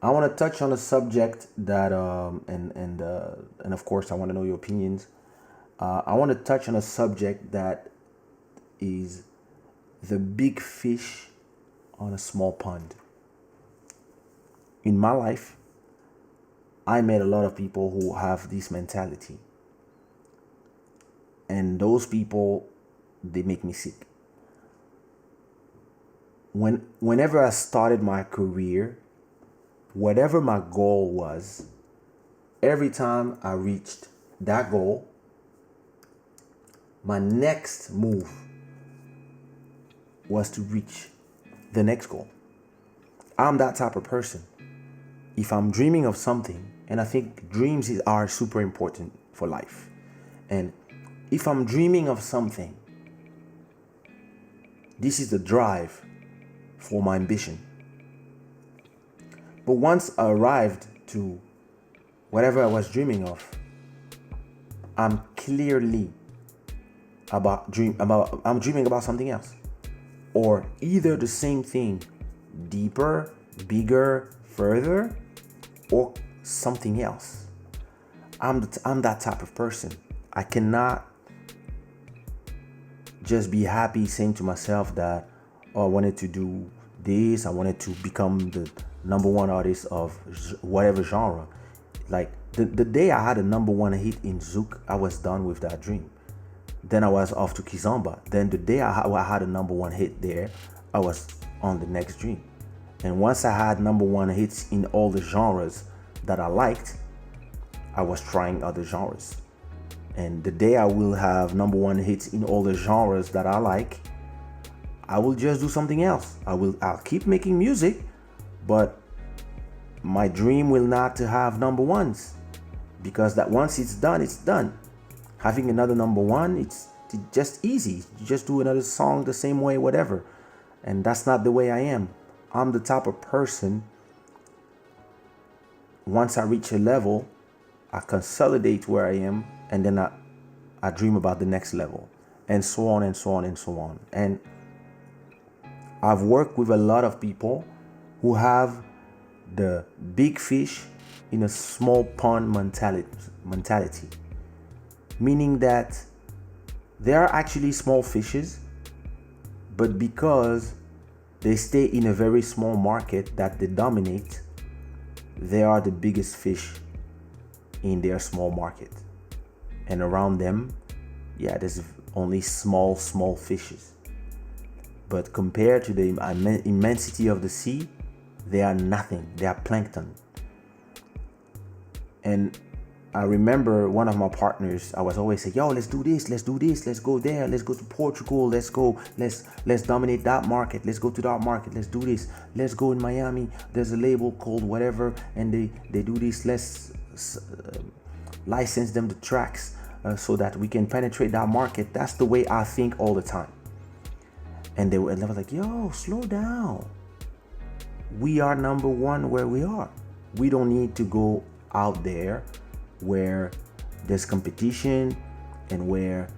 I want to touch on a subject that, and of course, I want to know your opinions. I want to touch on a subject that is the big fish on a small pond. In my life, I met a lot of people who have this mentality, and those people, they make me sick. Whenever I started my career, whatever my goal was, every time I reached that goal, my next move was to reach the next goal. I'm that type of person. If I'm dreaming of something, and I think are super important for life. And if I'm dreaming of something, this is the drive for my ambition. But once I arrived to whatever I was dreaming of, I'm clearly I'm dreaming about something else. Or either the same thing, deeper, bigger, further, or something else. I'm that type of person. I cannot just be happy saying to myself that, oh, I wanted to do this, I wanted to become the number one artist of whatever genre. Like the day I had a number one hit in Zouk, I was done with that dream. Then I was off to Kizomba. Then the day I had a number one hit there, I was on the next dream. And once I had number one hits in all the genres that I liked, I was trying other genres. And the day I will have number one hits in all the genres that I like, I will just do something else. I'll keep making music, but my dream will not to have number ones, because that once it's done, it's done. Having another number one, it's just easy. You just do another song the same way, whatever. And that's not the way I am. I'm the type of person, once I reach a level, I consolidate where I am, and then I dream about the next level, and so on and so on and so on. And I've worked with a lot of people who have the big fish in a small pond mentality, meaning that they are actually small fishes, but because they stay in a very small market that they dominate, they are the biggest fish in their small market. And around them, yeah, there's only small fishes. But compared to the immensity of the sea, they are nothing. They are plankton. And I remember one of my partners, I was always saying, yo, let's do this, let's go there, let's go to Portugal, let's dominate that market, let's go to that market, let's do this, let's go in Miami, there's a label called whatever, and they do this, let's license them the tracks so that we can penetrate that market. That's the way I think all the time. And they were like, yo, slow down. We are number one where we are. We don't need to go out there where there's competition and where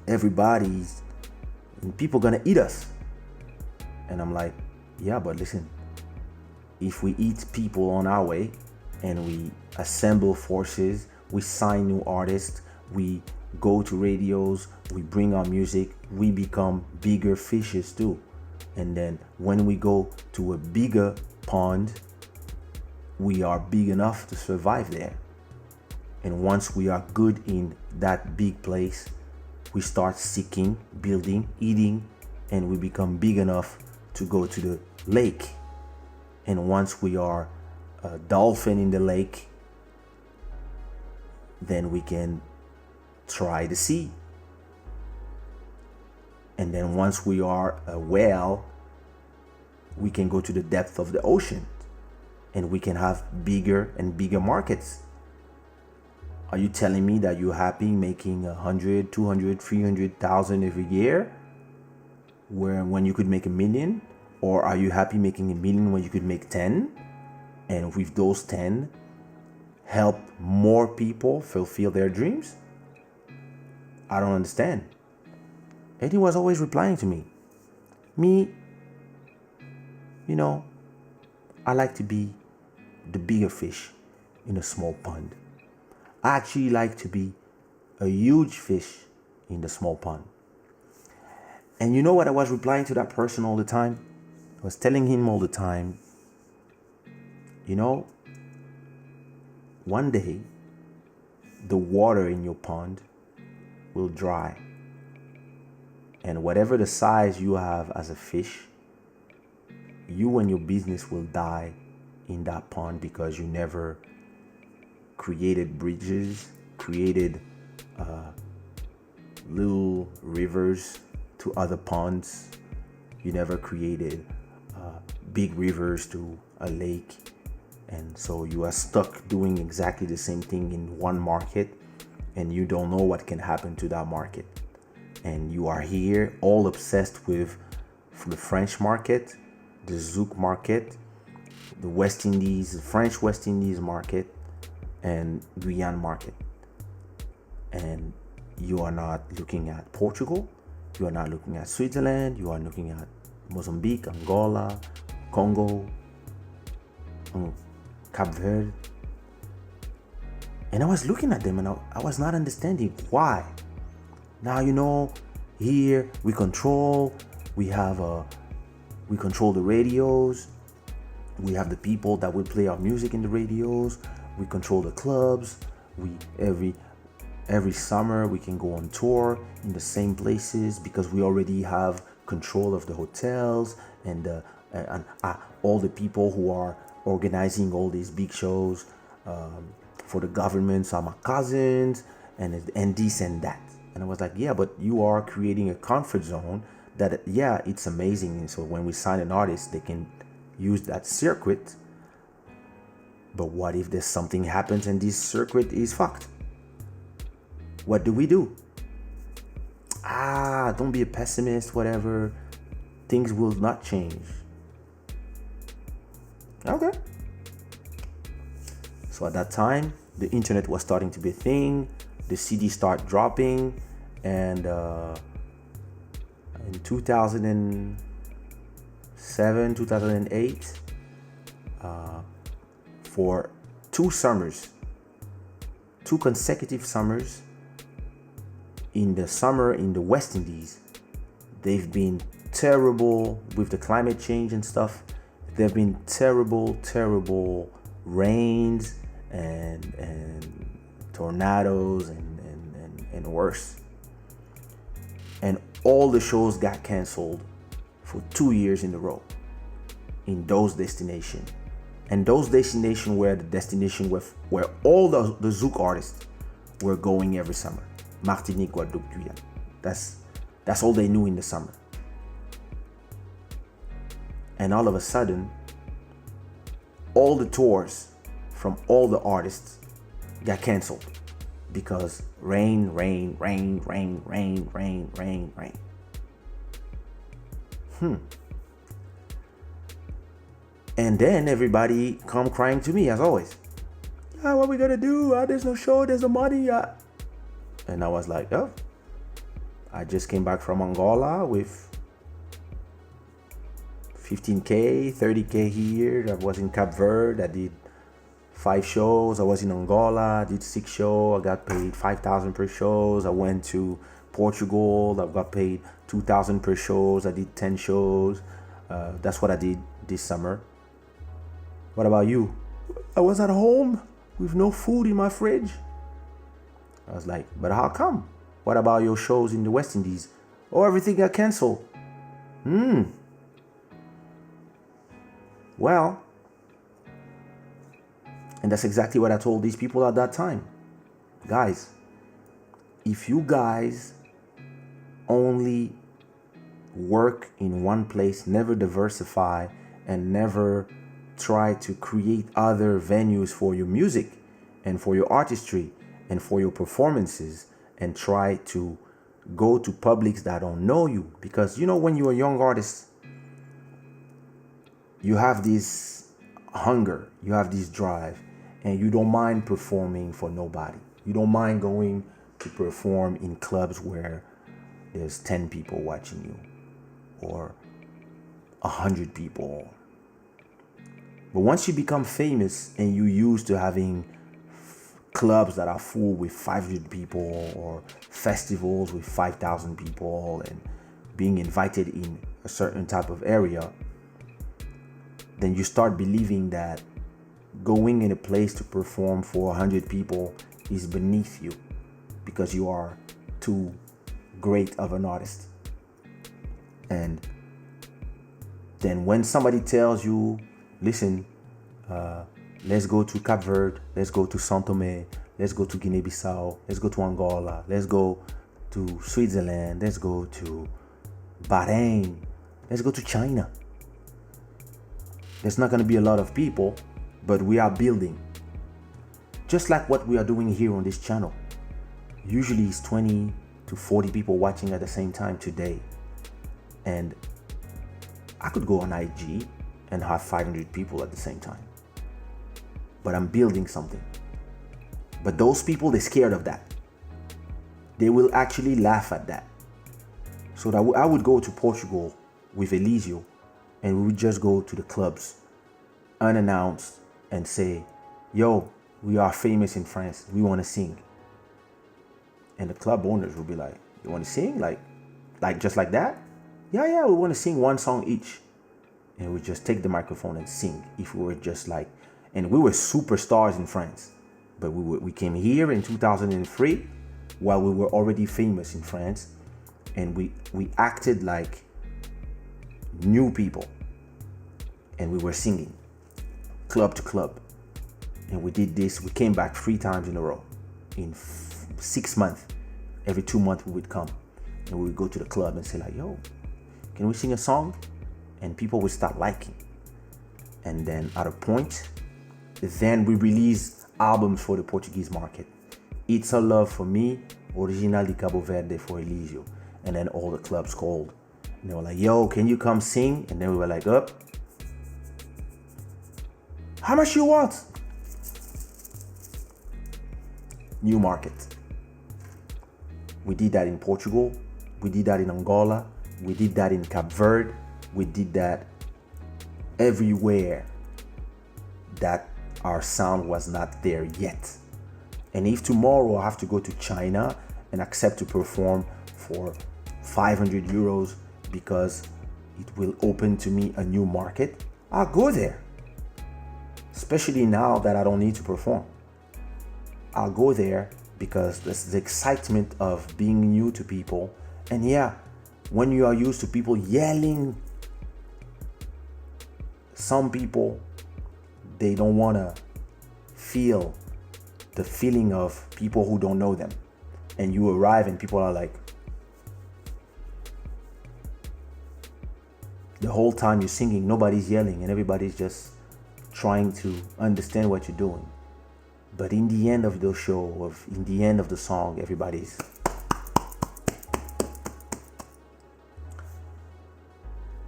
everybody's and people gonna eat us. And I'm like, yeah, but listen, if we eat people on our way and we assemble forces, we sign new artists, we go to radios, we bring our music, we become bigger fishes too. And then when we go to a bigger pond, we are big enough to survive there. And once we are good in that big place, we start seeking, building, eating, and we become big enough to go to the lake. And once we are a dolphin in the lake, then we can try the sea. And then once we are a whale, we can go to the depth of the ocean and we can have bigger and bigger markets. Are you telling me that you're happy making 100, 200, 300,000 every year when you could make 1 million? Or are you happy making 1 million when you could make 10? And with those 10, help more people fulfill their dreams? I don't understand. And he was always replying to me, you know, I like to be the bigger fish in a small pond. I actually like to be a huge fish in the small pond. And you know what I was replying to that person all the time? I was telling him all the time, you know, one day the water in your pond will dry. And whatever the size you have as a fish, you and your business will die in that pond because you never created bridges, created little rivers to other ponds. You never created big rivers to a lake. And so you are stuck doing exactly the same thing in one market, and you don't know what can happen to that market. And you are here all obsessed with the French market, the Zouk market, the West Indies, the French West Indies market, and Guyane market. And you are not looking at Portugal, you are not looking at Switzerland, you are looking at Mozambique, Angola, Congo, Cape Verde. And I was looking at them and I was not understanding why. Now, you know, here we control the radios. We have the people that will play our music in the radios. We control the clubs. Every summer we can go on tour in the same places because we already have control of the hotels and all the people who are organizing all these big shows for the governments are my cousins and this and that. And I was like, yeah, but you are creating a comfort zone that, yeah, it's amazing. And so when we sign an artist, they can use that circuit. But what if there's something happens and this circuit is fucked? What do we do? Don't be a pessimist, whatever. Things will not change. Okay. So at that time, the internet was starting to be a thing. The CD started dropping. And in 2007, 2008, for 2 consecutive summers, in the summer in the West Indies, they've been terrible with the climate change and stuff. There have been terrible rains and tornadoes and worse. And all the shows got canceled for 2 years in a row in those destinations. And those destinations were the destination where all the Zouk artists were going every summer. Martinique, Guadeloupe, Guyane. That's all they knew in the summer. And all of a sudden, all the tours from all the artists got canceled because rain. And then everybody come crying to me as always. What we gonna do? There's no show, there's no money. And I was like, oh, I just came back from Angola with 15K, 30K here. I was in Cape Verde. I did 5 shows. I was in Angola. I did 6 shows. I got paid 5,000 per shows. I went to Portugal. I got paid 2,000 per shows. I did 10 shows. That's what I did this summer. What about you? I was at home with no food in my fridge. I was like, but how come? What about your shows in the West Indies? Oh, everything got canceled. Well, and that's exactly what I told these people at that time. Guys, if you guys only work in one place, never diversify, and never try to create other venues for your music and for your artistry and for your performances, and try to go to publics that don't know you. Because, you know, when you're a young artist, you have this hunger, you have this drive, and you don't mind performing for nobody. You don't mind going to perform in clubs where there's 10 people watching you or 100 people. But once you become famous and you used to having clubs that are full with 500 people or festivals with 5,000 people and being invited in a certain type of area, then you start believing that going in a place to perform for 100 people is beneath you because you are too great of an artist. And then when somebody tells you, listen, let's go to Cape Verde, let's go to São Tomé, let's go to Guinea-Bissau, let's go to Angola, let's go to Switzerland, let's go to Bahrain, let's go to China. There's not going to be a lot of people, but we are building. Just like what we are doing here on this channel. Usually it's 20 to 40 people watching at the same time today. And I could go on IG and have 500 people at the same time. But I'm building something. But those people, they're scared of that. They will actually laugh at that. So that I would go to Portugal with Elisio and we would just go to the clubs unannounced and say, yo, we are famous in France, we want to sing. And the club owners will be like, you want to sing? Like just like that? Yeah, we want to sing one song each. And we just take the microphone and sing. If we were just like, and we were superstars in France. But we came here in 2003 while we were already famous in France. And we acted like new people. And we were singing club to club. And we did this. We came back 3 times in a row. In 6 months, every 2 months we would come. And we would go to the club and say like, yo, can we sing a song? And people would start liking. And then at a point, then we release albums for the Portuguese market. It's a Love for me, Original de Cabo Verde for Elisio. And then all the clubs called. And they were like, yo, can you come sing? And then we were like, up. How much you want? New market. We did that in Portugal. We did that in Angola. We did that in Cape Verde. We did that everywhere that our sound was not there yet. And if tomorrow I have to go to China and accept to perform for 500 euros because it will open to me a new market, I'll go there. Especially now that I don't need to perform. I'll go there because there's the excitement of being new to people. And yeah, when you are used to people yelling, some people, they don't want to feel the feeling of people who don't know them. And you arrive and people are like, the whole time you're singing, nobody's yelling and everybody's just trying to understand what you're doing. But in the end of the show, in the end of the song, everybody's.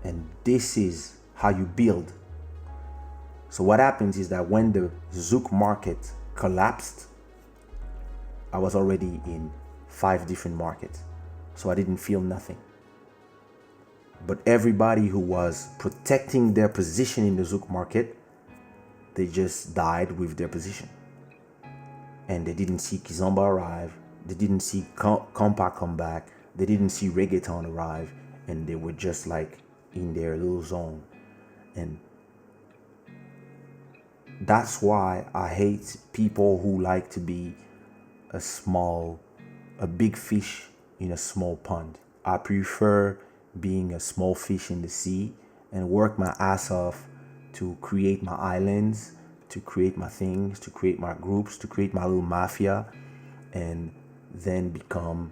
And this is how you build. So what happens is that when the Zouk market collapsed, I was already in 5 different markets. So I didn't feel nothing. But everybody who was protecting their position in the Zouk market, they just died with their position. And they didn't see Kizomba arrive. They didn't see Compa come back. They didn't see reggaeton arrive. And they were just like in their little zone. And that's why I hate people who like to be a big fish in a small pond. I prefer being a small fish in the sea and work my ass off to create my islands, to create my things, to create my groups, to create my little mafia, and then become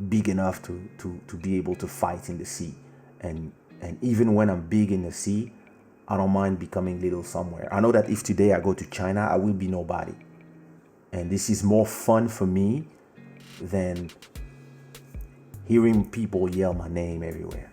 big enough to be able to fight in the sea. And even when I'm big in the sea, I don't mind becoming little somewhere. I know that if today I go to China, I will be nobody. And this is more fun for me than hearing people yell my name everywhere.